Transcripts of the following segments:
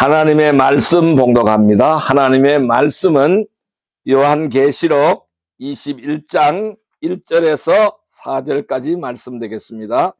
하나님의 말씀 봉독합니다. 하나님의 말씀은 요한계시록 21장 1절에서 4절까지 말씀 되겠습니다.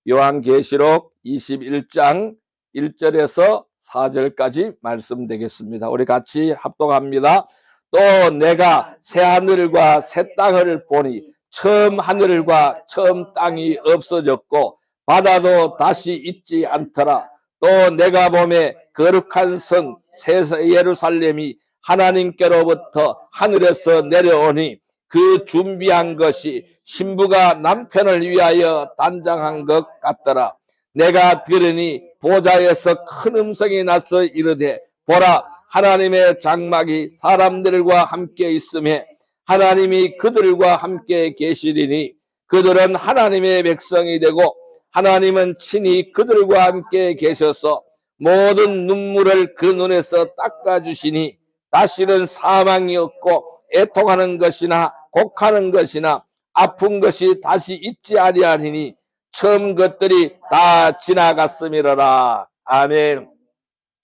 요한계시록 21장 1절에서 4절까지 말씀 되겠습니다. 우리 같이 합독합니다. 또 내가 새 하늘과 새 땅을 보니 처음 하늘과 처음 땅이 없어졌고 바다도 다시 있지 않더라. 또 내가 보매 거룩한 성 새 예루살렘이 하나님께로부터 하늘에서 내려오니 그 준비한 것이 신부가 남편을 위하여 단장한 것 같더라. 내가 들으니 보좌에서 큰 음성이 나서 이르되 보라, 하나님의 장막이 사람들과 함께 있음에 하나님이 그들과 함께 계시리니 그들은 하나님의 백성이 되고 하나님은 친히 그들과 함께 계셔서 모든 눈물을 그 눈에서 닦아주시니 다시는 사망이 없고 애통하는 것이나 곡하는 것이나 아픈 것이 다시 있지 아니하리니 처음 것들이 다 지나갔음이로라. 아멘.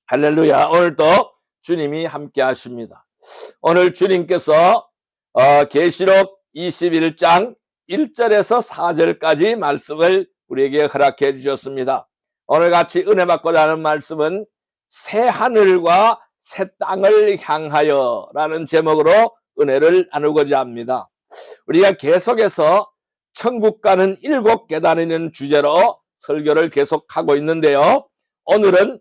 할렐루야. 오늘도 주님이 함께 하십니다. 오늘 주님께서 계시록 21장 1절에서 4절까지 말씀을 우리에게 허락해 주셨습니다. 오늘 같이 은혜 받고자 하는 말씀은 새 하늘과 새 땅을 향하여 라는 제목으로 은혜를 나누고자 합니다. 우리가 계속해서 천국 가는 7계단이라는 주제로 설교를 계속하고 있는데요. 오늘은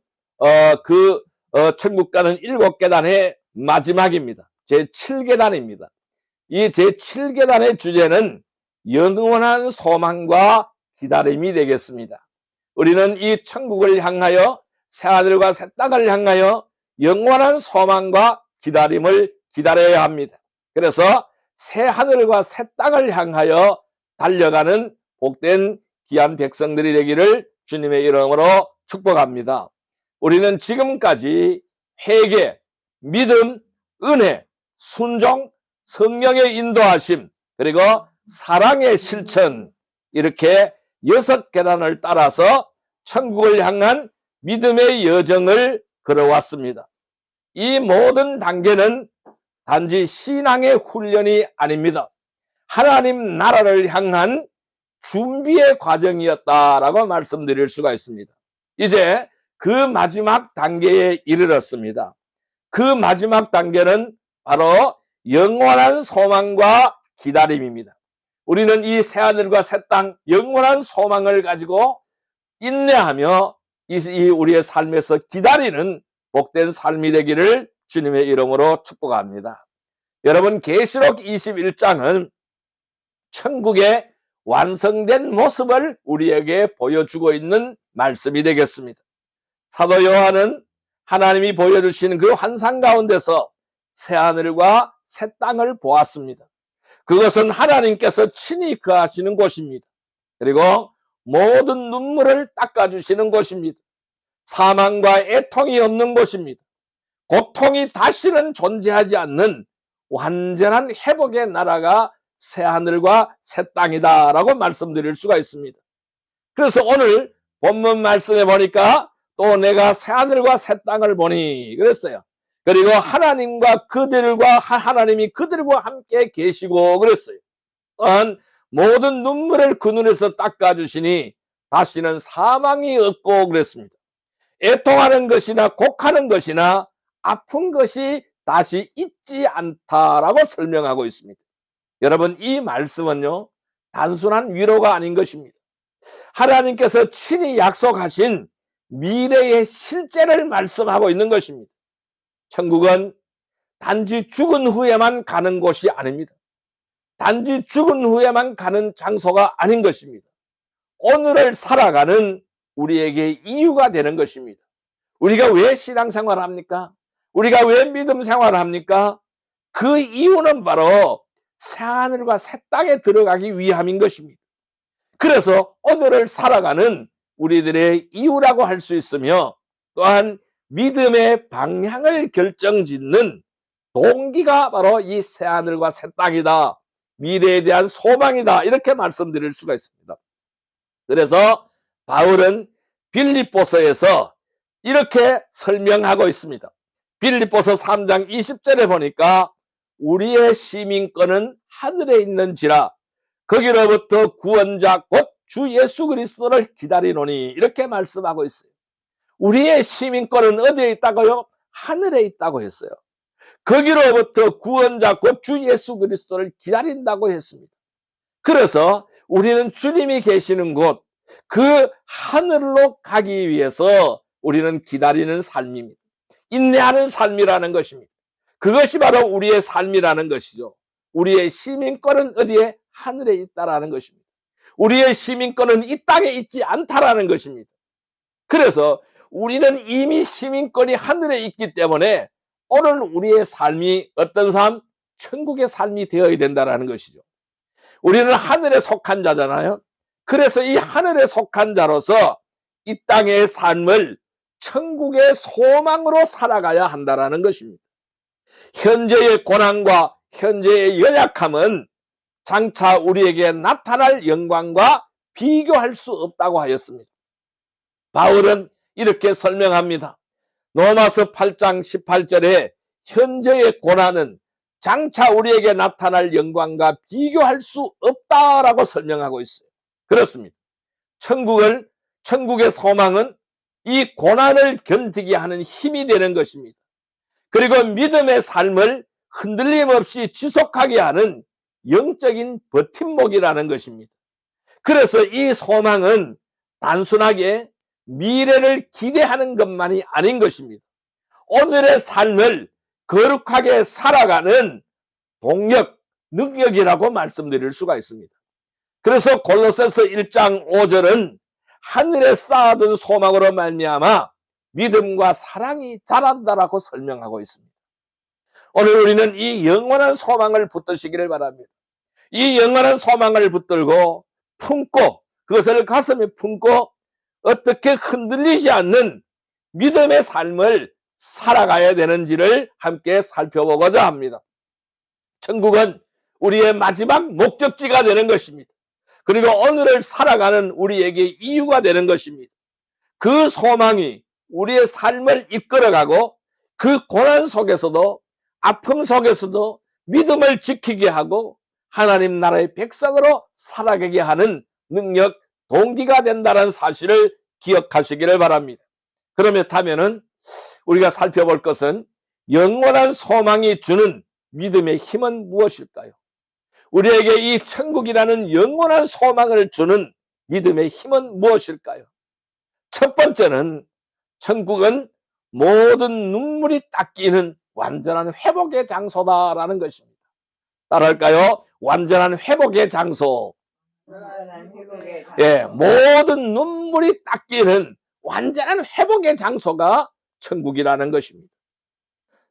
천국 가는 7계단의 마지막입니다. 제7계단입니다. 이 제7계단의 주제는 영원한 소망과 기다림이 되겠습니다. 우리는 이 천국을 향하여 새하늘과 새 땅을 향하여 영원한 소망과 기다림을 기다려야 합니다. 그래서 새하늘과 새 땅을 향하여 달려가는 복된 귀한 백성들이 되기를 주님의 이름으로 축복합니다. 우리는 지금까지 회개, 믿음, 은혜, 순종, 성령의 인도하심, 그리고 사랑의 실천, 이렇게 6계단을 따라서 천국을 향한 믿음의 여정을 걸어왔습니다. 이 모든 단계는 단지 신앙의 훈련이 아닙니다. 하나님 나라를 향한 준비의 과정이었다라고 말씀드릴 수가 있습니다. 이제 그 마지막 단계에 이르렀습니다. 그 마지막 단계는 바로 영원한 소망과 기다림입니다. 우리는 이 새하늘과 새 땅 영원한 소망을 가지고 인내하며 우리의 삶에서 기다리는 복된 삶이 되기를 주님의 이름으로 축복합니다. 여러분, 계시록 21장은 천국의 완성된 모습을 우리에게 보여주고 있는 말씀이 되겠습니다. 사도 요한은 하나님이 보여주시는 그 환상 가운데서 새하늘과 새 땅을 보았습니다. 그것은 하나님께서 친히 거하시는 곳입니다. 그리고 모든 눈물을 닦아주시는 곳입니다. 사망과 애통이 없는 곳입니다. 고통이 다시는 존재하지 않는 완전한 회복의 나라가 새하늘과 새 땅이다 라고 말씀드릴 수가 있습니다. 그래서 오늘 본문 말씀에 보니까 또 내가 새하늘과 새 땅을 보니 그랬어요. 그리고 하나님이 그들과 함께 계시고 그랬어요. 또한 모든 눈물을 그 눈에서 닦아주시니 다시는 사망이 없고 그랬습니다. 애통하는 것이나 곡하는 것이나 아픈 것이 다시 있지 않다라고 설명하고 있습니다. 여러분, 이 말씀은요, 단순한 위로가 아닌 것입니다. 하나님께서 친히 약속하신 미래의 실제를 말씀하고 있는 것입니다. 천국은 단지 죽은 후에만 가는 곳이 아닙니다. 단지 죽은 후에만 가는 장소가 아닌 것입니다. 오늘을 살아가는 우리에게 이유가 되는 것입니다. 우리가 왜 신앙생활을 합니까? 우리가 왜 믿음 생활을 합니까? 그 이유는 바로 새하늘과 새 땅에 들어가기 위함인 것입니다. 그래서 오늘을 살아가는 우리들의 이유라고 할 수 있으며 또한 믿음의 방향을 결정짓는 동기가 바로 이 새하늘과 새 땅이다. 미래에 대한 소망이다. 이렇게 말씀드릴 수가 있습니다. 그래서 바울은 빌립보서에서 이렇게 설명하고 있습니다. 빌립보서 3장 20절에 보니까 우리의 시민권은 하늘에 있는지라 거기로부터 구원자 곧 주 예수 그리스도를 기다리노니 이렇게 말씀하고 있어요. 우리의 시민권은 어디에 있다고요? 하늘에 있다고 했어요. 거기로부터 구원자 곧 주 예수 그리스도를 기다린다고 했습니다. 그래서 우리는 주님이 계시는 곳, 그 하늘로 가기 위해서 우리는 기다리는 삶입니다. 인내하는 삶이라는 것입니다. 그것이 바로 우리의 삶이라는 것이죠. 우리의 시민권은 어디에? 하늘에 있다라는 것입니다. 우리의 시민권은 이 땅에 있지 않다라는 것입니다. 그래서 우리는 이미 시민권이 하늘에 있기 때문에 오늘 우리의 삶이 어떤 삶? 천국의 삶이 되어야 된다는 것이죠. 우리는 하늘에 속한 자잖아요. 그래서 이 하늘에 속한 자로서 이 땅의 삶을 천국의 소망으로 살아가야 한다는 것입니다. 현재의 고난과 현재의 연약함은 장차 우리에게 나타날 영광과 비교할 수 없다고 하였습니다. 바울은 이렇게 설명합니다. 로마서 8장 18절에 현재의 고난은 장차 우리에게 나타날 영광과 비교할 수 없다라고 설명하고 있어요. 그렇습니다. 천국의 소망은 이 고난을 견디게 하는 힘이 되는 것입니다. 그리고 믿음의 삶을 흔들림 없이 지속하게 하는 영적인 버팀목이라는 것입니다. 그래서 이 소망은 단순하게 미래를 기대하는 것만이 아닌 것입니다. 오늘의 삶을 거룩하게 살아가는 동력, 능력이라고 말씀드릴 수가 있습니다. 그래서 골로새서 1장 5절은 하늘에 쌓아둔 소망으로 말미암아 믿음과 사랑이 자란다라고 설명하고 있습니다. 오늘 우리는 이 영원한 소망을 붙드시기를 바랍니다. 이 영원한 소망을 붙들고 품고 그것을 가슴에 품고 어떻게 흔들리지 않는 믿음의 삶을 살아가야 되는지를 함께 살펴보고자 합니다. 천국은 우리의 마지막 목적지가 되는 것입니다. 그리고 오늘을 살아가는 우리에게 이유가 되는 것입니다. 그 소망이 우리의 삶을 이끌어가고 그 고난 속에서도 아픔 속에서도 믿음을 지키게 하고 하나님 나라의 백성으로 살아가게 하는 능력, 동기가 된다는 사실을 기억하시기를 바랍니다. 그렇다면은 우리가 살펴볼 것은 영원한 소망이 주는 믿음의 힘은 무엇일까요? 우리에게 이 천국이라는 영원한 소망을 주는 믿음의 힘은 무엇일까요? 첫 번째는 천국은 모든 눈물이 닦이는 완전한 회복의 장소다라는 것입니다. 따라할까요? 완전한 회복의 장소. 예, 모든 눈물이 닦이는 완전한 회복의 장소가 천국이라는 것입니다.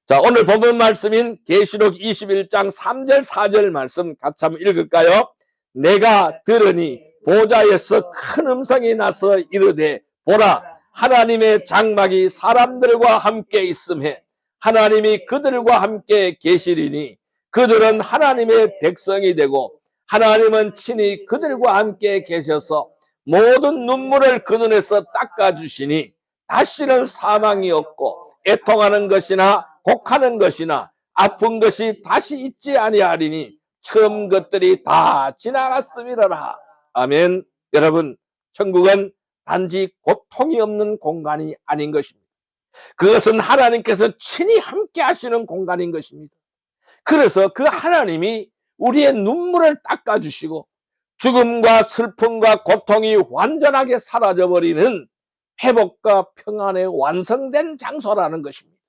자, 오늘 본문 말씀인 계시록 21장 3절 4절 말씀 같이 한번 읽을까요? 내가 들으니 보좌에서 큰 음성이 나서 이르되 보라 하나님의 장막이 사람들과 함께 있음에 하나님이 그들과 함께 계시리니 그들은 하나님의 백성이 되고 하나님은 친히 그들과 함께 계셔서 모든 눈물을 그 눈에서 닦아주시니 다시는 사망이 없고 애통하는 것이나 곡하는 것이나 아픈 것이 다시 있지 아니하리니 처음 것들이 다 지나갔음이로라. 아멘. 여러분, 천국은 단지 고통이 없는 공간이 아닌 것입니다. 그것은 하나님께서 친히 함께 하시는 공간인 것입니다. 그래서 그 하나님이 우리의 눈물을 닦아주시고 죽음과 슬픔과 고통이 완전하게 사라져버리는 회복과 평안의 완성된 장소라는 것입니다.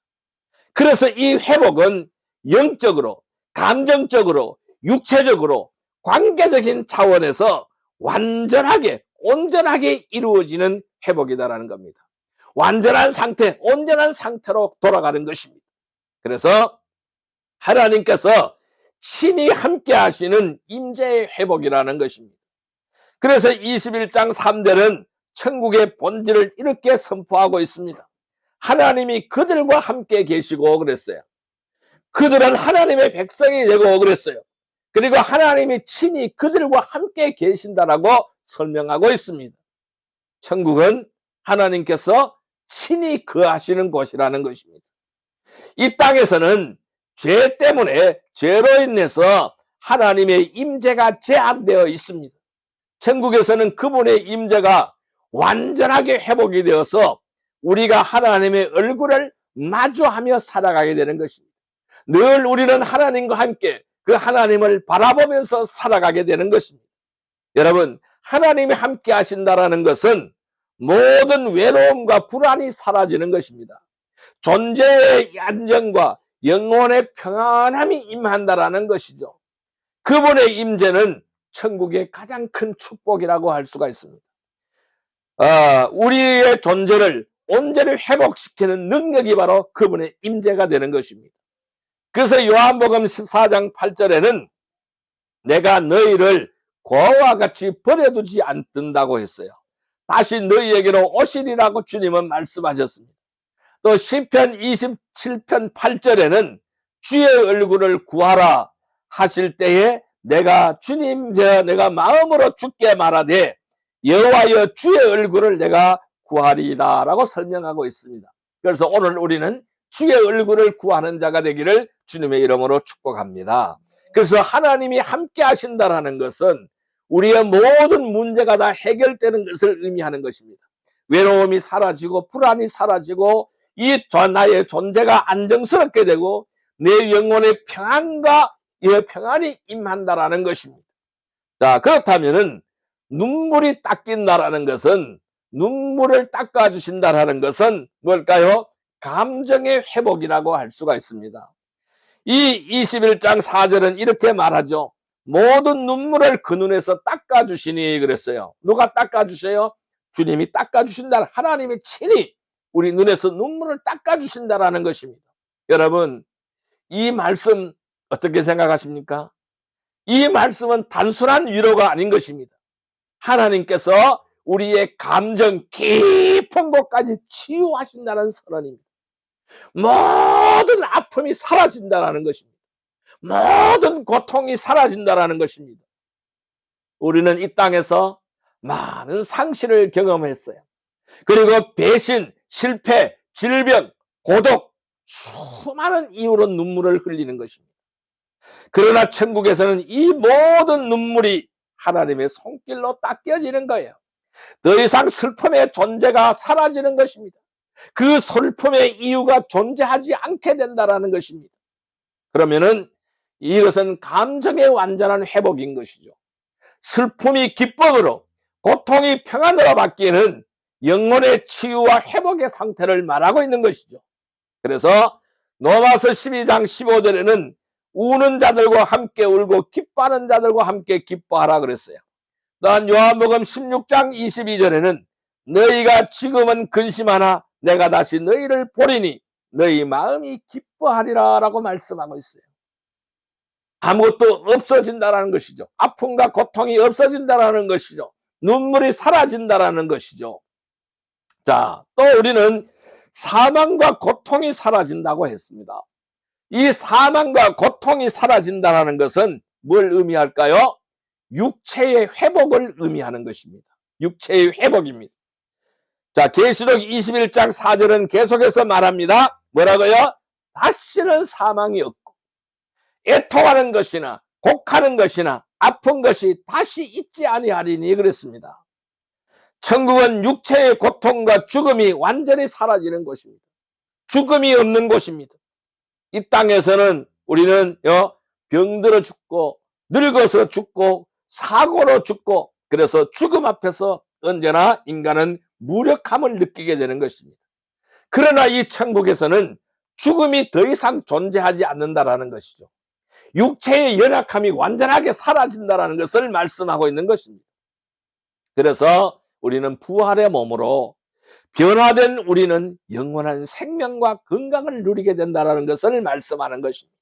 그래서 이 회복은 영적으로, 감정적으로, 육체적으로, 관계적인 차원에서 완전하게, 온전하게 이루어지는 회복이다라는 겁니다. 완전한 상태, 온전한 상태로 돌아가는 것입니다. 그래서 하나님께서 친히 함께 하시는 임재의 회복이라는 것입니다. 그래서 21장 3절은 천국의 본질을 이렇게 선포하고 있습니다. 하나님이 그들과 함께 계시고 그랬어요. 그들은 하나님의 백성이 되고 그랬어요. 그리고 하나님이 친히 그들과 함께 계신다라고 설명하고 있습니다. 천국은 하나님께서 친히 거하시는 곳이라는 것입니다. 이 땅에서는 죄 때문에 죄로 인해서 하나님의 임재가 제한되어 있습니다. 천국에서는 그분의 임재가 완전하게 회복이 되어서 우리가 하나님의 얼굴을 마주하며 살아가게 되는 것입니다. 늘 우리는 하나님과 함께 그 하나님을 바라보면서 살아가게 되는 것입니다. 여러분, 하나님이 함께 하신다라는 것은 모든 외로움과 불안이 사라지는 것입니다. 존재의 안정과 영혼의 평안함이 임한다라는 것이죠. 그분의 임재는 천국의 가장 큰 축복이라고 할 수가 있습니다. 우리의 존재를 온전히 회복시키는 능력이 바로 그분의 임재가 되는 것입니다. 그래서 요한복음 14장 8절에는 내가 너희를 고와 같이 버려두지 않는다고 했어요. 다시 너희에게로 오시리라고 주님은 말씀하셨습니다. 또 시편 27편 8절에는 주의 얼굴을 구하라 하실 때에 내가 내가 마음으로 주께 말하되 여호와여 주의 얼굴을 내가 구하리이다 라고 설명하고 있습니다. 그래서 오늘 우리는 주의 얼굴을 구하는 자가 되기를 주님의 이름으로 축복합니다. 그래서 하나님이 함께 하신다라는 것은 우리의 모든 문제가 다 해결되는 것을 의미하는 것입니다. 외로움이 사라지고 불안이 사라지고 나의 존재가 안정스럽게 되고 내 영혼의 평안과 평안이 임한다라는 것입니다. 자, 그렇다면은 눈물이 닦인다라는 것은, 눈물을 닦아주신다라는 것은 뭘까요? 감정의 회복이라고 할 수가 있습니다. 이 21장 4절은 이렇게 말하죠. 모든 눈물을 그 눈에서 닦아주시니 그랬어요. 누가 닦아주세요? 주님이 닦아주신다. 하나님이 친히 우리 눈에서 눈물을 닦아주신다라는 것입니다. 여러분, 이 말씀 어떻게 생각하십니까? 이 말씀은 단순한 위로가 아닌 것입니다. 하나님께서 우리의 감정 깊은 곳까지 치유하신다는 선언입니다. 모든 아픔이 사라진다는 것입니다. 모든 고통이 사라진다는 것입니다. 우리는 이 땅에서 많은 상실을 경험했어요. 그리고 배신, 실패, 질병, 고독, 수많은 이유로 눈물을 흘리는 것입니다. 그러나 천국에서는 이 모든 눈물이 하나님의 손길로 닦여지는 거예요. 더 이상 슬픔의 존재가 사라지는 것입니다. 그 슬픔의 이유가 존재하지 않게 된다는 것입니다. 그러면은 이것은 감정의 완전한 회복인 것이죠. 슬픔이 기쁨으로, 고통이 평안으로 바뀌는 영혼의 치유와 회복의 상태를 말하고 있는 것이죠. 그래서 로마서 12장 15절에는 우는 자들과 함께 울고 기뻐하는 자들과 함께 기뻐하라 그랬어요. 또한 요한복음 16장 22절에는 너희가 지금은 근심하나 내가 다시 너희를 보리니 너희 마음이 기뻐하리라 라고 말씀하고 있어요. 아무것도 없어진다는 것이죠. 아픔과 고통이 없어진다는 것이죠. 눈물이 사라진다는 것이죠. 자, 또 우리는 사망과 고통이 사라진다고 했습니다. 이 사망과 고통이 사라진다는 것은 뭘 의미할까요? 육체의 회복을 의미하는 것입니다. 육체의 회복입니다. 자, 계시록 21장 4절은 계속해서 말합니다. 뭐라고요? 다시는 사망이 없고 애통하는 것이나 곡하는 것이나 아픈 것이 다시 있지 아니하리니 그랬습니다. 천국은 육체의 고통과 죽음이 완전히 사라지는 곳입니다. 죽음이 없는 곳입니다. 이 땅에서는 우리는 병들어 죽고 늙어서 죽고 사고로 죽고 그래서 죽음 앞에서 언제나 인간은 무력함을 느끼게 되는 것입니다. 그러나 이 천국에서는 죽음이 더 이상 존재하지 않는다라는 것이죠. 육체의 연약함이 완전하게 사라진다는 것을 말씀하고 있는 것입니다. 그래서 우리는 부활의 몸으로 변화된 우리는 영원한 생명과 건강을 누리게 된다는 것을 말씀하는 것입니다.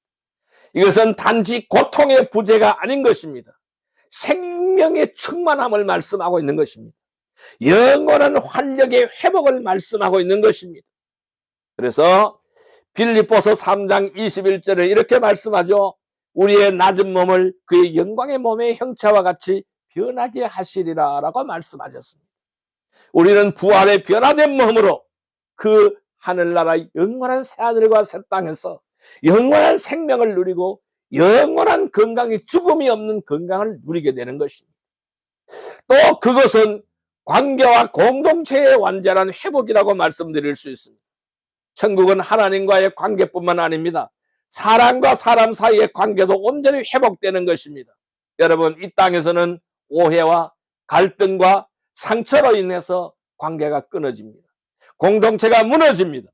이것은 단지 고통의 부재가 아닌 것입니다. 생명의 충만함을 말씀하고 있는 것입니다. 영원한 활력의 회복을 말씀하고 있는 것입니다. 그래서 빌립보서 3장 21절에 이렇게 말씀하죠. 우리의 낮은 몸을 그의 영광의 몸의 형체와 같이 변하게 하시리라 라고 말씀하셨습니다. 우리는 부활의 변화된 몸으로 그 하늘나라 영원한 새하늘과 새 땅에서 영원한 생명을 누리고 영원한 건강이 죽음이 없는 건강을 누리게 되는 것입니다. 또 그것은 관계와 공동체의 완전한 회복이라고 말씀드릴 수 있습니다. 천국은 하나님과의 관계뿐만 아닙니다. 사람과 사람 사이의 관계도 온전히 회복되는 것입니다. 여러분, 이 땅에서는 오해와 갈등과 상처로 인해서 관계가 끊어집니다. 공동체가 무너집니다.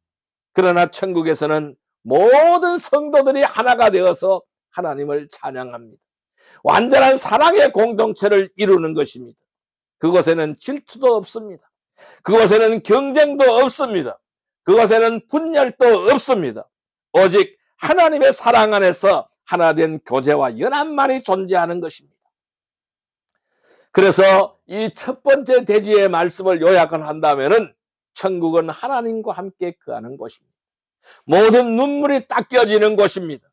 그러나 천국에서는 모든 성도들이 하나가 되어서 하나님을 찬양합니다. 완전한 사랑의 공동체를 이루는 것입니다. 그곳에는 질투도 없습니다. 그곳에는 경쟁도 없습니다. 그곳에는 분열도 없습니다. 오직 하나님의 사랑 안에서 하나된 교제와 연합만이 존재하는 것입니다. 그래서 이 첫 번째 대지의 말씀을 요약을 한다면은 천국은 하나님과 함께 거하는 곳입니다. 모든 눈물이 닦여지는 곳입니다.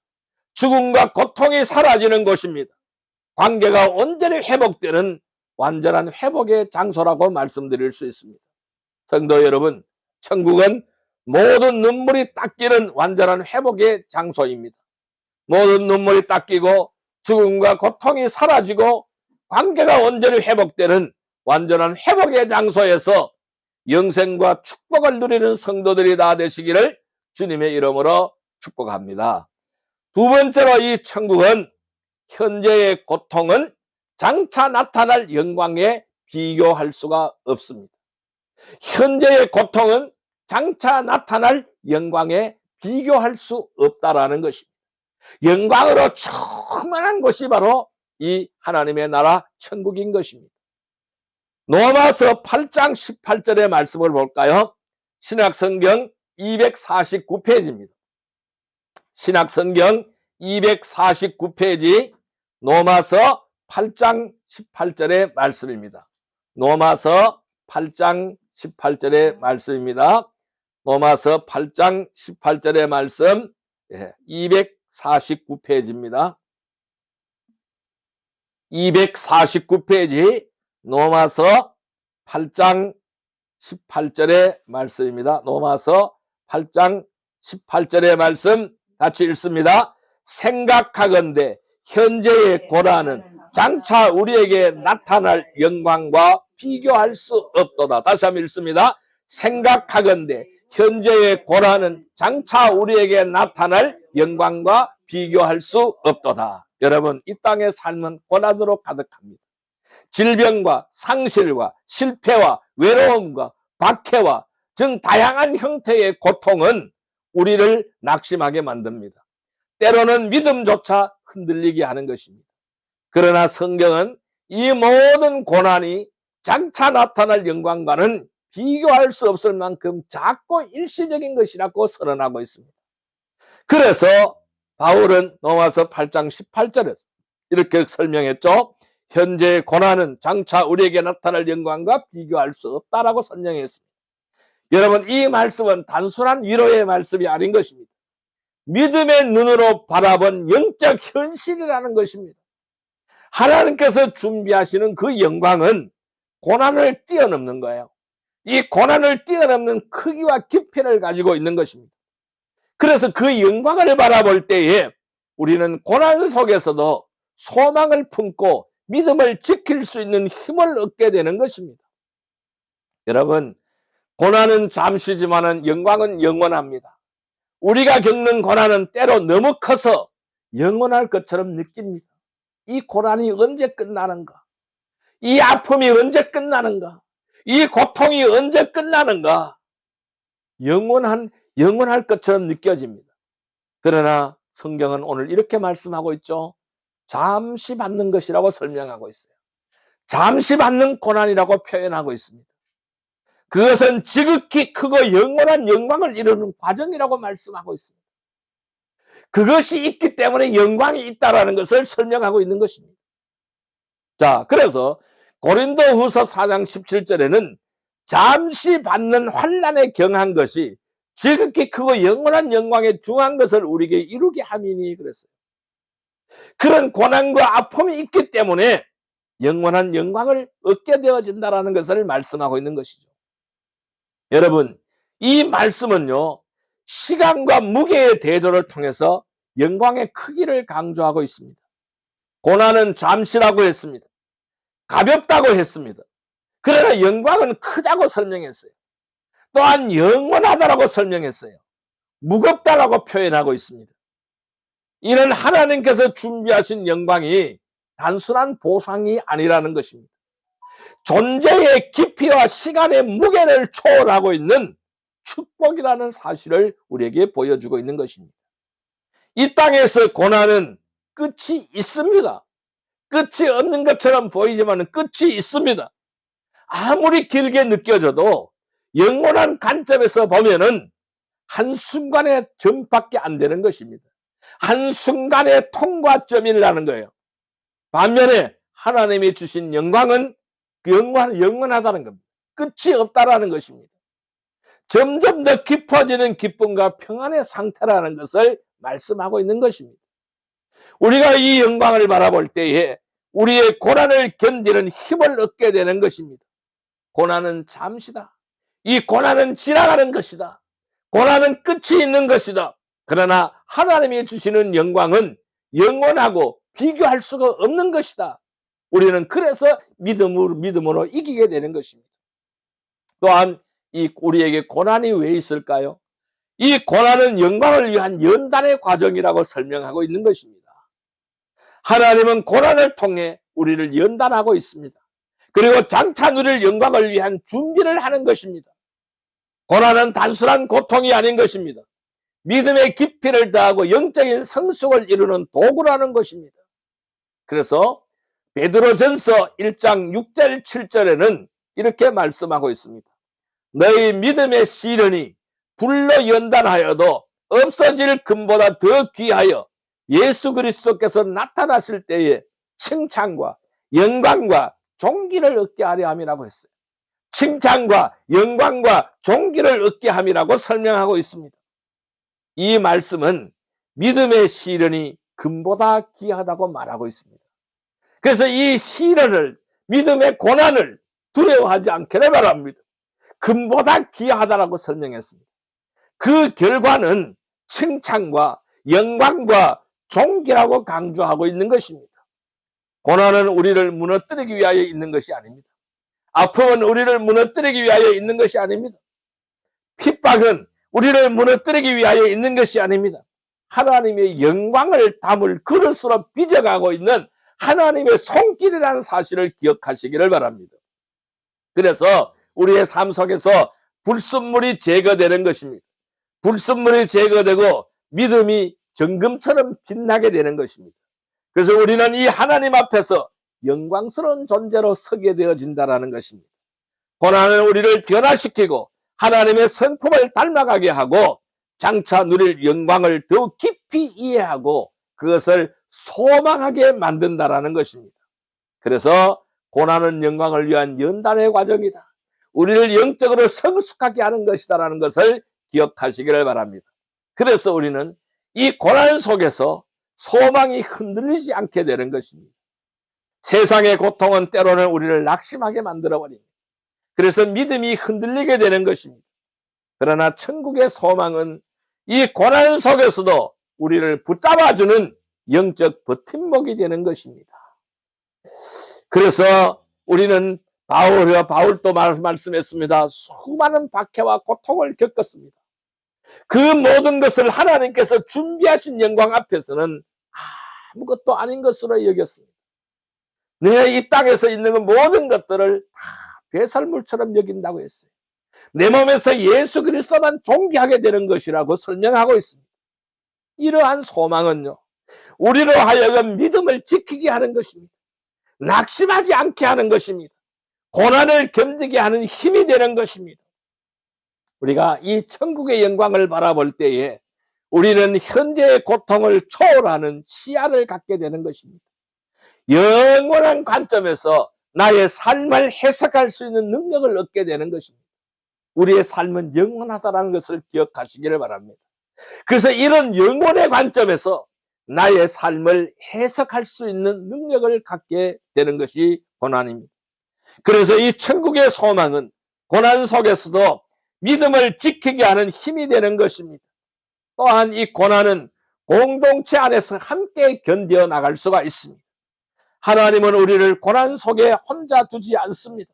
죽음과 고통이 사라지는 곳입니다. 관계가 온전히 회복되는 완전한 회복의 장소라고 말씀드릴 수 있습니다. 성도 여러분, 천국은 모든 눈물이 닦이는 완전한 회복의 장소입니다. 모든 눈물이 닦이고 죽음과 고통이 사라지고 관계가 온전히 회복되는 완전한 회복의 장소에서 영생과 축복을 누리는 성도들이 다 되시기를 주님의 이름으로 축복합니다. 두 번째로 이 천국은 현재의 고통은 장차 나타날 영광에 비교할 수가 없습니다. 현재의 고통은 장차 나타날 영광에 비교할 수 없다라는 것입니다. 영광으로 충만한 것이 바로 이 하나님의 나라 천국인 것입니다. 로마서 8장 18절의 말씀을 볼까요? 신약성경 249페이지입니다. 신약성경 249페이지 로마서 8장 18절의 말씀입니다. 로마서 8장 18절의 말씀입니다. 로마서 8장 18절의 말씀 249페이지입니다. 249페이지 로마서 8장 18절의 말씀입니다. 로마서 8장 18절의 말씀 같이 읽습니다. 생각하건대 현재의 고난은 장차 우리에게 나타날 영광과 비교할 수 없도다. 다시 한번 읽습니다. 생각하건대 현재의 고난은 장차 우리에게 나타날 영광과 비교할 수 없도다. 여러분, 이 땅의 삶은 고난으로 가득합니다. 질병과 상실과 실패와 외로움과 박해와 등 다양한 형태의 고통은 우리를 낙심하게 만듭니다. 때로는 믿음조차 흔들리게 하는 것입니다. 그러나 성경은 이 모든 고난이 장차 나타날 영광과는 비교할 수 없을 만큼 작고 일시적인 것이라고 선언하고 있습니다. 그래서 바울은 로마서 8장 18절에서 이렇게 설명했죠. 현재의 고난은 장차 우리에게 나타날 영광과 비교할 수 없다라고 설명했습니다. 여러분, 이 말씀은 단순한 위로의 말씀이 아닌 것입니다. 믿음의 눈으로 바라본 영적 현실이라는 것입니다. 하나님께서 준비하시는 그 영광은 고난을 뛰어넘는 거예요. 이 고난을 뛰어넘는 크기와 깊이를 가지고 있는 것입니다. 그래서 그 영광을 바라볼 때에 우리는 고난 속에서도 소망을 품고 믿음을 지킬 수 있는 힘을 얻게 되는 것입니다. 여러분, 고난은 잠시지만은 영광은 영원합니다. 우리가 겪는 고난은 때로 너무 커서 영원할 것처럼 느낍니다. 이 고난이 언제 끝나는가? 이 아픔이 언제 끝나는가? 이 고통이 언제 끝나는가? 영원할 것처럼 느껴집니다. 그러나 성경은 오늘 이렇게 말씀하고 있죠. 잠시 받는 것이라고 설명하고 있어요. 잠시 받는 고난이라고 표현하고 있습니다. 그것은 지극히 크고 영원한 영광을 이루는 과정이라고 말씀하고 있습니다. 그것이 있기 때문에 영광이 있다는 것을 설명하고 있는 것입니다. 자, 그래서 고린도후서 4장 17절에는 잠시 받는 환난에 경한 것이 지극히 크고 영원한 영광에 중한 것을 우리에게 이루게 함이니 그랬어요. 그런 고난과 아픔이 있기 때문에 영원한 영광을 얻게 되어진다는 것을 말씀하고 있는 것이죠. 여러분, 이 말씀은요, 시간과 무게의 대조를 통해서 영광의 크기를 강조하고 있습니다. 고난은 잠시라고 했습니다. 가볍다고 했습니다. 그러나 영광은 크다고 설명했어요. 또한 영원하다라고 설명했어요. 무겁다라고 표현하고 있습니다. 이는 하나님께서 준비하신 영광이 단순한 보상이 아니라는 것입니다. 존재의 깊이와 시간의 무게를 초월하고 있는 축복이라는 사실을 우리에게 보여주고 있는 것입니다. 이 땅에서 고난은 끝이 있습니다. 끝이 없는 것처럼 보이지만 끝이 있습니다. 아무리 길게 느껴져도 영원한 관점에서 보면은 한순간의 점밖에 안 되는 것입니다. 한순간의 통과점이라는 거예요. 반면에 하나님이 주신 영광은 영원하다는 겁니다. 끝이 없다라는 것입니다. 점점 더 깊어지는 기쁨과 평안의 상태라는 것을 말씀하고 있는 것입니다. 우리가 이 영광을 바라볼 때에 우리의 고난을 견디는 힘을 얻게 되는 것입니다. 고난은 잠시다. 이 고난은 지나가는 것이다. 고난은 끝이 있는 것이다. 그러나 하나님이 주시는 영광은 영원하고 비교할 수가 없는 것이다. 우리는 그래서 믿음으로 이기게 되는 것입니다. 또한 우리에게 고난이 왜 있을까요? 이 고난은 영광을 위한 연단의 과정이라고 설명하고 있는 것입니다. 하나님은 고난을 통해 우리를 연단하고 있습니다. 그리고 장차 누릴 영광을 위한 준비를 하는 것입니다. 고난은 단순한 고통이 아닌 것입니다. 믿음의 깊이를 더하고 영적인 성숙을 이루는 도구라는 것입니다. 그래서 베드로전서 1장 6절 7절에는 이렇게 말씀하고 있습니다. 너희 믿음의 시련이 불로 연단하여도 없어질 금보다 더 귀하여 예수 그리스도께서 나타나실 때에 칭찬과 영광과 존귀를 얻게 하려 함이라고 했어요. 칭찬과 영광과 존귀를 얻게 함이라고 설명하고 있습니다. 이 말씀은 믿음의 시련이 금보다 귀하다고 말하고 있습니다. 그래서 이 시련을, 믿음의 고난을 두려워하지 않기를 바랍니다. 금보다 귀하다라고 설명했습니다. 그 결과는 칭찬과 영광과 존귀라고 강조하고 있는 것입니다. 고난은 우리를 무너뜨리기 위하여 있는 것이 아닙니다. 아픔은 우리를 무너뜨리기 위하여 있는 것이 아닙니다. 핍박은 우리를 무너뜨리기 위하여 있는 것이 아닙니다. 하나님의 영광을 담을 그릇으로 빚어가고 있는 하나님의 손길이라는 사실을 기억하시기를 바랍니다. 그래서 우리의 삶 속에서 불순물이 제거되는 것입니다. 불순물이 제거되고 믿음이 정금처럼 빛나게 되는 것입니다. 그래서 우리는 이 하나님 앞에서 영광스러운 존재로 서게 되어진다는 것입니다. 고난은 우리를 변화시키고 하나님의 성품을 닮아가게 하고 장차 누릴 영광을 더욱 깊이 이해하고 그것을 소망하게 만든다는 것입니다. 그래서 고난은 영광을 위한 연단의 과정이다. 우리를 영적으로 성숙하게 하는 것이다라는 것을 기억하시기를 바랍니다. 그래서 우리는 이 고난 속에서 소망이 흔들리지 않게 되는 것입니다. 세상의 고통은 때로는 우리를 낙심하게 만들어버립니다. 그래서 믿음이 흔들리게 되는 것입니다. 그러나 천국의 소망은 이 고난 속에서도 우리를 붙잡아주는 영적 버팀목이 되는 것입니다. 그래서 우리는 바울도 말씀했습니다. 수많은 박해와 고통을 겪었습니다. 그 모든 것을 하나님께서 준비하신 영광 앞에서는 아무것도 아닌 것으로 여겼습니다. 내가 이 땅에서 있는 모든 것들을 다 배설물처럼 여긴다고 했어요. 내 몸에서 예수 그리스도만 존귀하게 되는 것이라고 설명하고 있습니다. 이러한 소망은요, 우리로 하여금 믿음을 지키게 하는 것입니다. 낙심하지 않게 하는 것입니다. 고난을 견디게 하는 힘이 되는 것입니다. 우리가 이 천국의 영광을 바라볼 때에 우리는 현재의 고통을 초월하는 시야를 갖게 되는 것입니다. 영원한 관점에서 나의 삶을 해석할 수 있는 능력을 얻게 되는 것입니다. 우리의 삶은 영원하다는 것을 기억하시기를 바랍니다. 그래서 이런 영원의 관점에서 나의 삶을 해석할 수 있는 능력을 갖게 되는 것이 고난입니다. 그래서 이 천국의 소망은 고난 속에서도 믿음을 지키게 하는 힘이 되는 것입니다. 또한 이 고난은 공동체 안에서 함께 견뎌 나갈 수가 있습니다. 하나님은 우리를 고난 속에 혼자 두지 않습니다.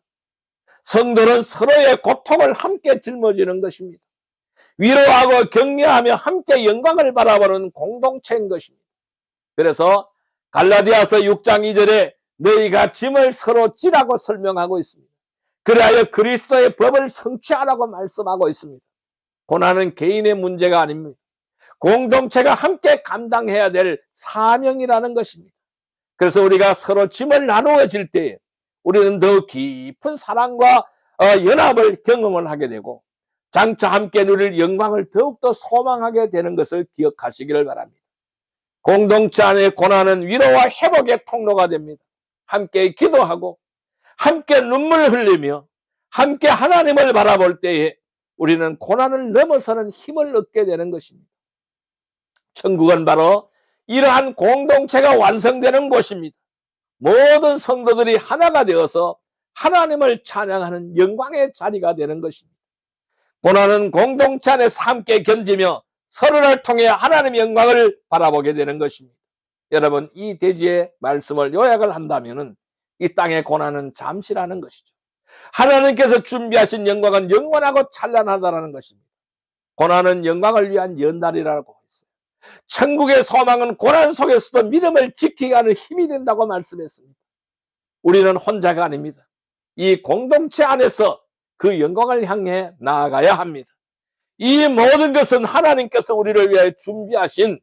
성도는 서로의 고통을 함께 짊어지는 것입니다. 위로하고 격려하며 함께 영광을 바라보는 공동체인 것입니다. 그래서 갈라디아서 6장 2절에 너희가 짐을 서로 지라고 설명하고 있습니다. 그리하여 그리스도의 법을 성취하라고 말씀하고 있습니다. 고난은 개인의 문제가 아닙니다. 공동체가 함께 감당해야 될 사명이라는 것입니다. 그래서 우리가 서로 짐을 나누어질 때에 우리는 더 깊은 사랑과 연합을 경험을 하게 되고 장차 함께 누릴 영광을 더욱더 소망하게 되는 것을 기억하시기를 바랍니다. 공동체 안의 고난은 위로와 회복의 통로가 됩니다. 함께 기도하고 함께 눈물을 흘리며 함께 하나님을 바라볼 때에 우리는 고난을 넘어서는 힘을 얻게 되는 것입니다. 천국은 바로 이러한 공동체가 완성되는 곳입니다. 모든 성도들이 하나가 되어서 하나님을 찬양하는 영광의 자리가 되는 것입니다. 고난은 공동체 안에서 함께 견디며 서로를 통해 하나님의 영광을 바라보게 되는 것입니다. 여러분, 이 대지의 말씀을 요약을 한다면 이 땅의 고난은 잠시라는 것이죠. 하나님께서 준비하신 영광은 영원하고 찬란하다는 것입니다. 고난은 영광을 위한 연달이라고 했어요. 천국의 소망은 고난 속에서도 믿음을 지키게 하는 힘이 된다고 말씀했습니다. 우리는 혼자가 아닙니다. 이 공동체 안에서 그 영광을 향해 나아가야 합니다. 이 모든 것은 하나님께서 우리를 위해 준비하신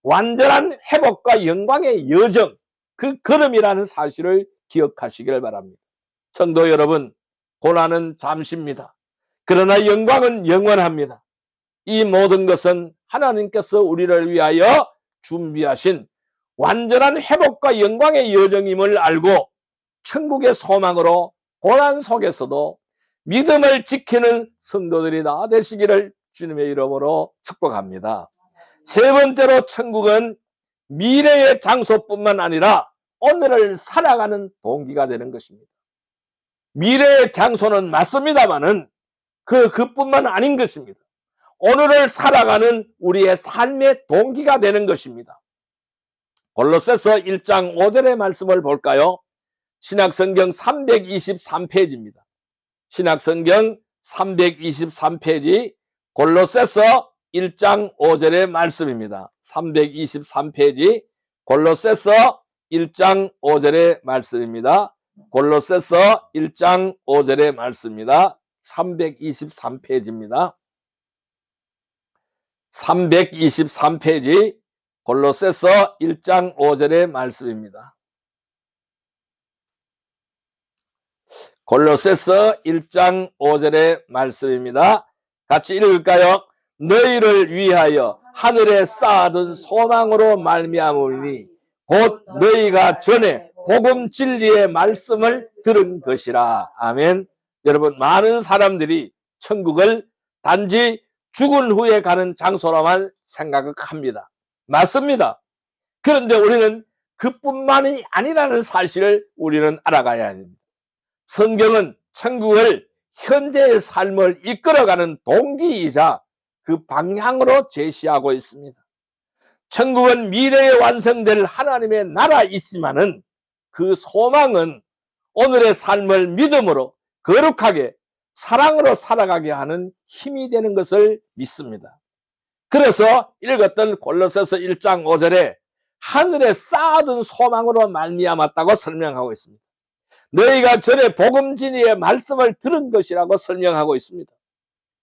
완전한 회복과 영광의 여정, 그 걸음이라는 사실을 기억하시길 바랍니다. 성도 여러분, 고난은 잠시입니다. 그러나 영광은 영원합니다. 이 모든 것은 하나님께서 우리를 위하여 준비하신 완전한 회복과 영광의 여정임을 알고 천국의 소망으로 고난 속에서도 믿음을 지키는 성도들이 다 되시기를 주님의 이름으로 축복합니다. 세 번째로, 천국은 미래의 장소뿐만 아니라 오늘을 살아가는 동기가 되는 것입니다. 미래의 장소는 맞습니다만은 그뿐만 아닌 것입니다. 오늘을 살아가는 우리의 삶의 동기가 되는 것입니다. 골로새서 1장 5절의 말씀을 볼까요? 신약성경 323페이지입니다. 신약성경 323페이지 골로새서 1장 5절의 말씀입니다. 323페이지 골로새서 1장 5절의 말씀입니다. 골로새서 1장 5절의 말씀입니다. 323페이지입니다. 323페이지 골로새서 1장 5절의 말씀입니다. 골로새서 1장 5절의 말씀입니다. 같이 읽을까요? 너희를 위하여 하늘에 쌓아둔 소망으로 말미암으니 곧 너희가 전에 복음 진리의 말씀을 들은 것이라. 아멘. 여러분, 많은 사람들이 천국을 단지 죽은 후에 가는 장소로만 생각합니다. 맞습니다. 그런데 우리는 그뿐만이 아니라는 사실을 우리는 알아가야 합니다. 성경은 천국을 현재의 삶을 이끌어가는 동기이자 그 방향으로 제시하고 있습니다. 천국은 미래에 완성될 하나님의 나라이지만은 그 소망은 오늘의 삶을 믿음으로 거룩하게 사랑으로 살아가게 하는 힘이 되는 것을 믿습니다. 그래서 읽었던 골로새서 1장 5절에 하늘에 쌓아둔 소망으로 말미암았다고 설명하고 있습니다. 너희가 전에 복음 진리의 말씀을 들은 것이라고 설명하고 있습니다.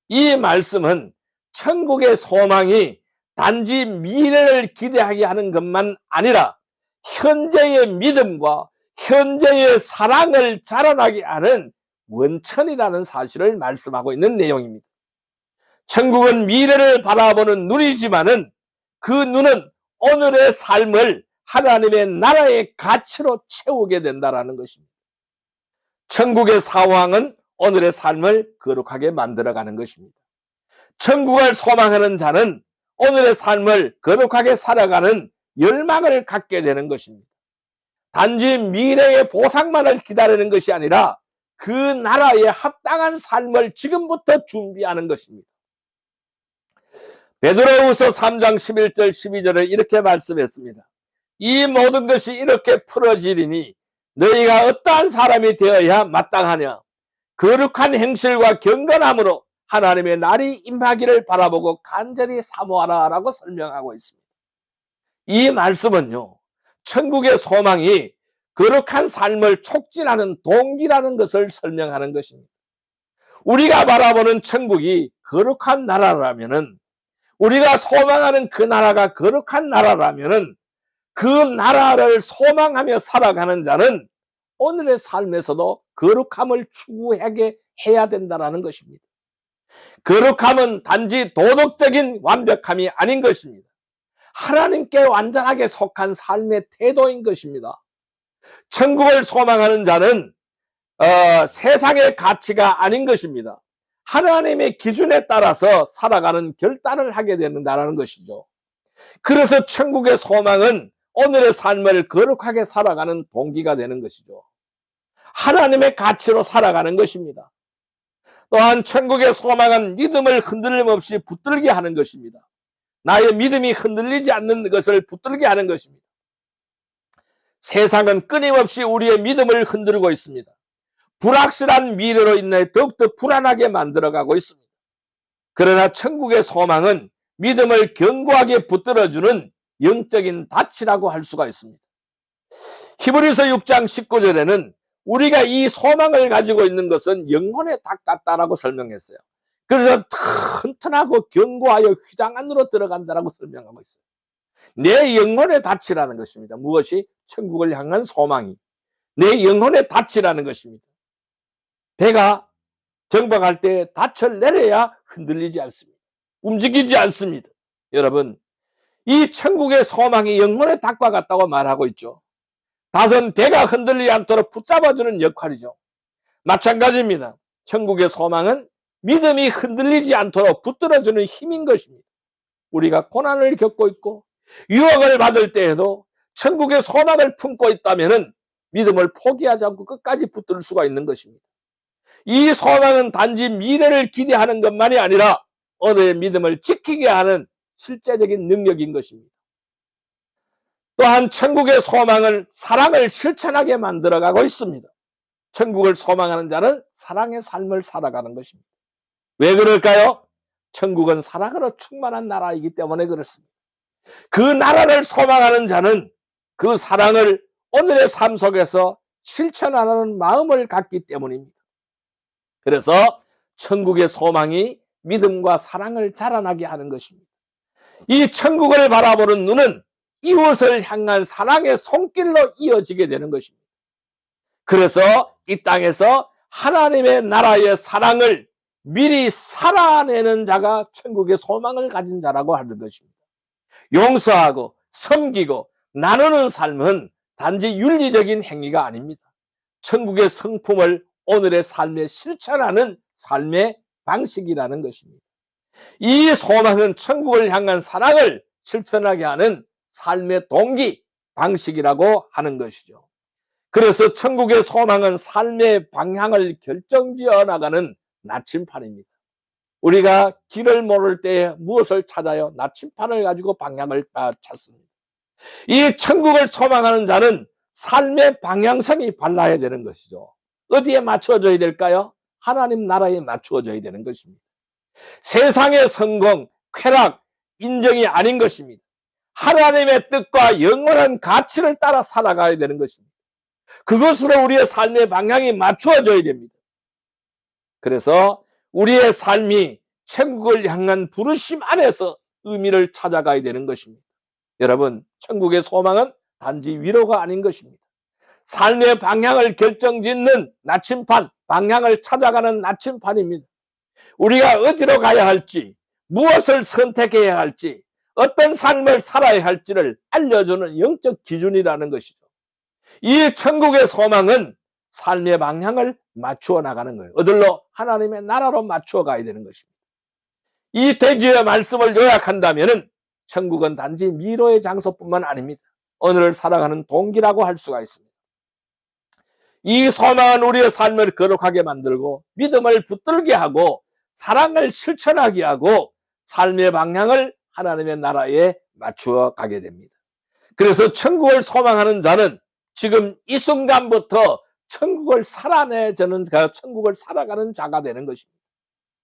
이 말씀은 천국의 소망이 단지 미래를 기대하게 하는 것만 아니라 현재의 믿음과 현재의 사랑을 자라나게 하는 원천이라는 사실을 말씀하고 있는 내용입니다. 천국은 미래를 바라보는 눈이지만은 그 눈은 오늘의 삶을 하나님의 나라의 가치로 채우게 된다는 것입니다. 천국의 사황은 오늘의 삶을 거룩하게 만들어가는 것입니다. 천국을 소망하는 자는 오늘의 삶을 거룩하게 살아가는 열망을 갖게 되는 것입니다. 단지 미래의 보상만을 기다리는 것이 아니라 그 나라에 합당한 삶을 지금부터 준비하는 것입니다. 베드로후서 3장 11절 12절에 이렇게 말씀했습니다. 이 모든 것이 이렇게 풀어지리니 너희가 어떠한 사람이 되어야 마땅하냐. 거룩한 행실과 경건함으로 하나님의 날이 임하기를 바라보고 간절히 사모하라 라고 설명하고 있습니다. 이 말씀은요, 천국의 소망이 거룩한 삶을 촉진하는 동기라는 것을 설명하는 것입니다. 우리가 바라보는 천국이 거룩한 나라라면은, 우리가 소망하는 그 나라가 거룩한 나라라면은, 그 나라를 소망하며 살아가는 자는 오늘의 삶에서도 거룩함을 추구하게 해야 된다는 것입니다. 거룩함은 단지 도덕적인 완벽함이 아닌 것입니다. 하나님께 완전하게 속한 삶의 태도인 것입니다. 천국을 소망하는 자는 세상의 가치가 아닌 것입니다. 하나님의 기준에 따라서 살아가는 결단을 하게 된다는 것이죠. 그래서 천국의 소망은 오늘의 삶을 거룩하게 살아가는 동기가 되는 것이죠. 하나님의 가치로 살아가는 것입니다. 또한 천국의 소망은 믿음을 흔들림 없이 붙들게 하는 것입니다. 나의 믿음이 흔들리지 않는 것을 붙들게 하는 것입니다. 세상은 끊임없이 우리의 믿음을 흔들고 있습니다. 불확실한 미래로 인해 더욱더 불안하게 만들어가고 있습니다. 그러나 천국의 소망은 믿음을 견고하게 붙들어주는 영적인 닻이라고 할 수가 있습니다. 히브리서 6장 19절에는 우리가 이 소망을 가지고 있는 것은 영혼의 닭 같다라고 설명했어요. 그래서 튼튼하고 견고하여 휘장 안으로 들어간다라고 설명하고 있어요. 내 영혼의 닻이라는 것입니다. 무엇이? 천국을 향한 소망이 내 영혼의 닻이라는 것입니다. 배가 정박할 때 닻을 내려야 흔들리지 않습니다. 움직이지 않습니다. 여러분, 이 천국의 소망이 영혼의 닭과 같다고 말하고 있죠. 닭은 배가 흔들리지 않도록 붙잡아주는 역할이죠. 마찬가지입니다. 천국의 소망은 믿음이 흔들리지 않도록 붙들어주는 힘인 것입니다. 우리가 고난을 겪고 있고 유혹을 받을 때에도 천국의 소망을 품고 있다면 믿음을 포기하지 않고 끝까지 붙들 수가 있는 것입니다. 이 소망은 단지 미래를 기대하는 것만이 아니라 오늘의 믿음을 지키게 하는 실제적인 능력인 것입니다. 또한 천국의 소망은 사랑을 실천하게 만들어가고 있습니다. 천국을 소망하는 자는 사랑의 삶을 살아가는 것입니다. 왜 그럴까요? 천국은 사랑으로 충만한 나라이기 때문에 그렇습니다. 그 나라를 소망하는 자는 그 사랑을 오늘의 삶 속에서 실천하는 마음을 갖기 때문입니다. 그래서 천국의 소망이 믿음과 사랑을 자라나게 하는 것입니다. 이 천국을 바라보는 눈은 이웃을 향한 사랑의 손길로 이어지게 되는 것입니다. 그래서 이 땅에서 하나님의 나라의 사랑을 미리 살아내는 자가 천국의 소망을 가진 자라고 하는 것입니다. 용서하고 섬기고 나누는 삶은 단지 윤리적인 행위가 아닙니다. 천국의 성품을 오늘의 삶에 실천하는 삶의 방식이라는 것입니다. 이 소망은 천국을 향한 사랑을 실천하게 하는 삶의 동기, 방식이라고 하는 것이죠. 그래서 천국의 소망은 삶의 방향을 결정지어 나가는 나침판입니다. 우리가 길을 모를 때 무엇을 찾아요? 나침판을 가지고 방향을 찾습니다. 이 천국을 소망하는 자는 삶의 방향성이 발라야 되는 것이죠. 어디에 맞춰져야 될까요? 하나님 나라에 맞추어져야 되는 것입니다. 세상의 성공, 쾌락, 인정이 아닌 것입니다. 하나님의 뜻과 영원한 가치를 따라 살아가야 되는 것입니다. 그것으로 우리의 삶의 방향이 맞추어져야 됩니다. 그래서 우리의 삶이 천국을 향한 부르심 안에서 의미를 찾아가야 되는 것입니다. 여러분, 천국의 소망은 단지 위로가 아닌 것입니다. 삶의 방향을 결정짓는 나침판, 방향을 찾아가는 나침판입니다. 우리가 어디로 가야 할지, 무엇을 선택해야 할지, 어떤 삶을 살아야 할지를 알려주는 영적 기준이라는 것이죠. 이 천국의 소망은 삶의 방향을 맞추어 나가는 거예요. 어디로? 하나님의 나라로 맞추어 가야 되는 것입니다. 이 대지의 말씀을 요약한다면 천국은 단지 미로의 장소뿐만 아닙니다. 오늘을 살아가는 동기라고 할 수가 있습니다. 이 소망은 우리의 삶을 거룩하게 만들고 믿음을 붙들게 하고 사랑을 실천하게 하고 삶의 방향을 하나님의 나라에 맞추어 가게 됩니다. 그래서 천국을 소망하는 자는 지금 이 순간부터 천국을 살아내자는 천국을 살아가는 자가 되는 것입니다.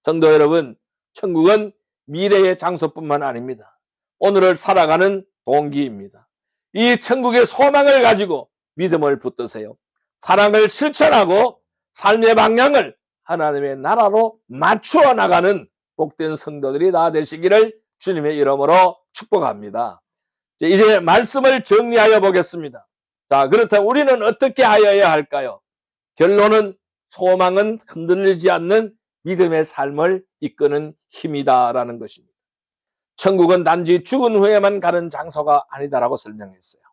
성도 여러분, 천국은 미래의 장소뿐만 아닙니다. 오늘을 살아가는 동기입니다. 이 천국의 소망을 가지고 믿음을 붙드세요. 사랑을 실천하고 삶의 방향을 하나님의 나라로 맞추어 나가는 복된 성도들이 다 되시기를 주님의 이름으로 축복합니다. 이제 말씀을 정리하여 보겠습니다. 자, 그렇다면 우리는 어떻게 하여야 할까요? 결론은 소망은 흔들리지 않는 믿음의 삶을 이끄는 힘이다라는 것입니다. 천국은 단지 죽은 후에만 가는 장소가 아니다라고 설명했어요.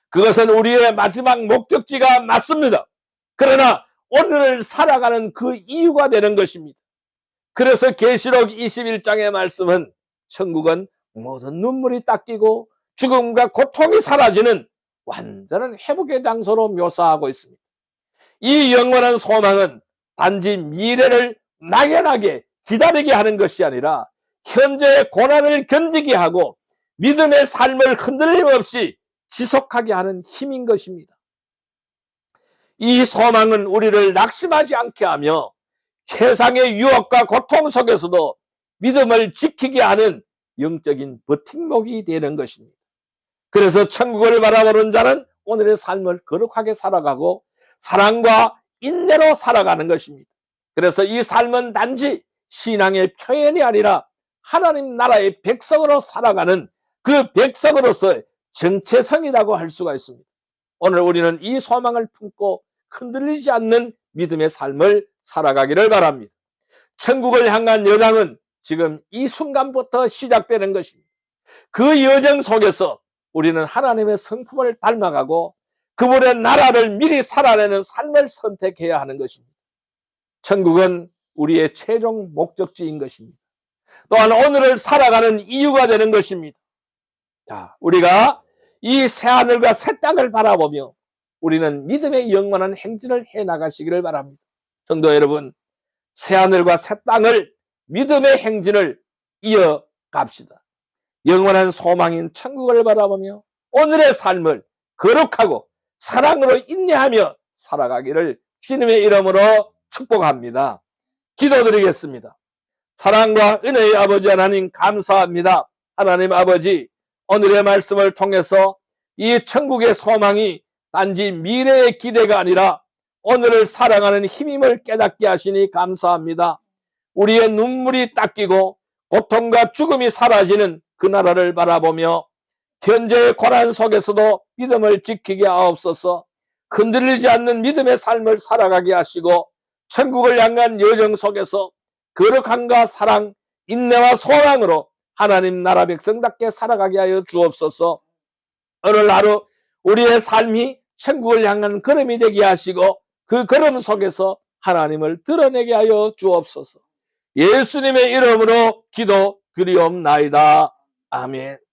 그것은 우리의 마지막 목적지가 맞습니다. 그러나 오늘을 살아가는 그 이유가 되는 것입니다. 그래서 계시록 21장의 말씀은 천국은 모든 눈물이 닦이고 죽음과 고통이 사라지는 완전한 회복의 장소로 묘사하고 있습니다. 이 영원한 소망은 단지 미래를 막연하게 기다리게 하는 것이 아니라 현재의 고난을 견디게 하고 믿음의 삶을 흔들림 없이 지속하게 하는 힘인 것입니다. 이 소망은 우리를 낙심하지 않게 하며 세상의 유혹과 고통 속에서도 믿음을 지키게 하는 영적인 버팀목이 되는 것입니다. 그래서 천국을 바라보는 자는 오늘의 삶을 거룩하게 살아가고 사랑과 인내로 살아가는 것입니다. 그래서 이 삶은 단지 신앙의 표현이 아니라 하나님 나라의 백성으로 살아가는 그 백성으로서의 정체성이라고 할 수가 있습니다. 오늘 우리는 이 소망을 품고 흔들리지 않는 믿음의 삶을 살아가기를 바랍니다. 천국을 향한 여정은 지금 이 순간부터 시작되는 것입니다. 그 여정 속에서 우리는 하나님의 성품을 닮아가고 그분의 나라를 미리 살아내는 삶을 선택해야 하는 것입니다. 천국은 우리의 최종 목적지인 것입니다. 또한 오늘을 살아가는 이유가 되는 것입니다. 자, 우리가 이 새하늘과 새 땅을 바라보며 우리는 믿음의 영원한 행진을 해나가시기를 바랍니다. 성도 여러분, 새하늘과 새 땅을 믿음의 행진을 이어갑시다. 영원한 소망인 천국을 바라보며 오늘의 삶을 거룩하고 사랑으로 인내하며 살아가기를 주님의 이름으로 축복합니다. 기도드리겠습니다. 사랑과 은혜의 아버지 하나님 감사합니다. 하나님 아버지, 오늘의 말씀을 통해서 이 천국의 소망이 단지 미래의 기대가 아니라 오늘을 살아가는 힘임을 깨닫게 하시니 감사합니다. 우리의 눈물이 닦이고 고통과 죽음이 사라지는 그 나라를 바라보며 현재의 고난 속에서도 믿음을 지키게 하옵소서. 흔들리지 않는 믿음의 삶을 살아가게 하시고 천국을 향한 여정 속에서 거룩함과 사랑, 인내와 소망으로 하나님 나라 백성답게 살아가게 하여 주옵소서. 오늘 하루 우리의 삶이 천국을 향한 걸음이 되게 하시고 그 걸음 속에서 하나님을 드러내게 하여 주옵소서. 예수님의 이름으로 기도드리옵나이다. 아멘.